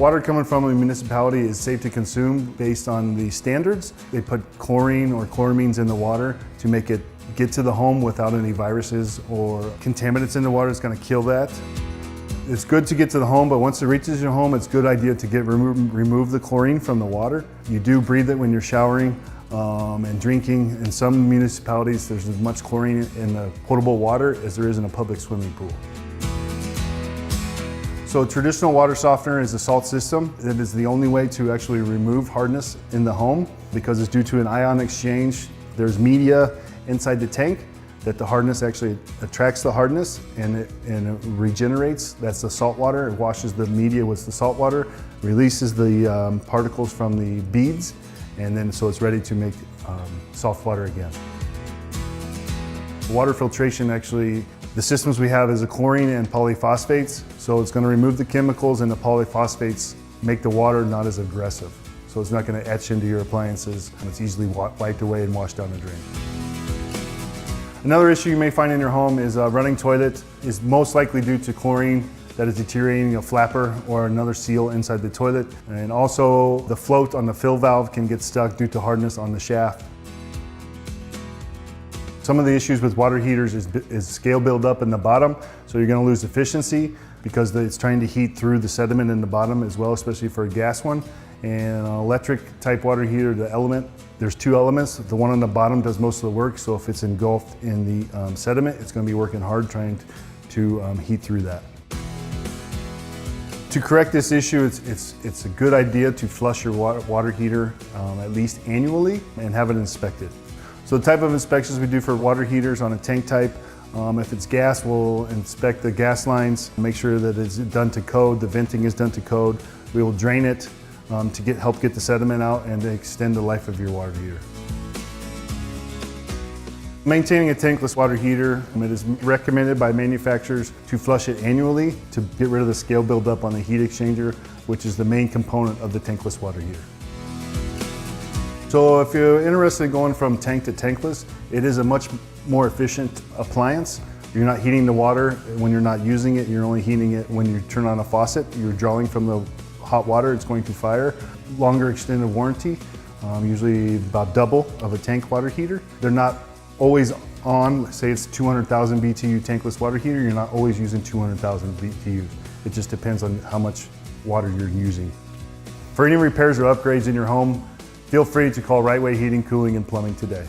Water coming from a municipality is safe to consume based on the standards. They put chlorine or chloramines in the water to make it get to the home without any viruses or contaminants in the water. It's going to kill that. It's good to get to the home, but once it reaches your home, it's a good idea to remove the chlorine from the water. You do breathe it when you're showering and drinking. In some municipalities, there's as much chlorine in the potable water as there is in a public swimming pool. So traditional water softener is a salt system. It is the only way to actually remove hardness in the home because it's due to an ion exchange. There's media inside the tank that the hardness actually attracts the hardness and it regenerates. That's the salt water. It washes the media with the salt water, releases the particles from the beads, and then so it's ready to make soft water again. Water filtration actually, the systems we have is a chlorine and polyphosphates. So it's going to remove the chemicals, and the polyphosphates make the water not as aggressive. So it's not going to etch into your appliances, and it's easily wiped away and washed down the drain. Another issue you may find in your home is a running toilet is most likely due to chlorine that is deteriorating a flapper or another seal inside the toilet. And also the float on the fill valve can get stuck due to hardness on the shaft. Some of the issues with water heaters is scale buildup in the bottom, so you're going to lose efficiency because it's trying to heat through the sediment in the bottom as well, especially for a gas one. And an electric type water heater, the element, there's two elements. The one on the bottom does most of the work, so if it's engulfed in the sediment, it's going to be working hard trying to heat through that. To correct this issue, it's a good idea to flush your water heater at least annually and have it inspected. So the type of inspections we do for water heaters on a tank type, if it's gas, we'll inspect the gas lines, make sure that it's done to code, the venting is done to code. We will drain it to help get the sediment out and to extend the life of your water heater. Maintaining a tankless water heater, it is recommended by manufacturers to flush it annually to get rid of the scale buildup on the heat exchanger, which is the main component of the tankless water heater. So if you're interested in going from tank to tankless, it is a much more efficient appliance. You're not heating the water when you're not using it, you're only heating it when you turn on a faucet. You're drawing from the hot water, it's going to fire. Longer extended warranty, usually about double of a tank water heater. They're not always on, say it's 200,000 BTU tankless water heater, you're not always using 200,000 BTUs. It just depends on how much water you're using. For any repairs or upgrades in your home, feel free to call Rite Heating, Cooling, and Plumbing today.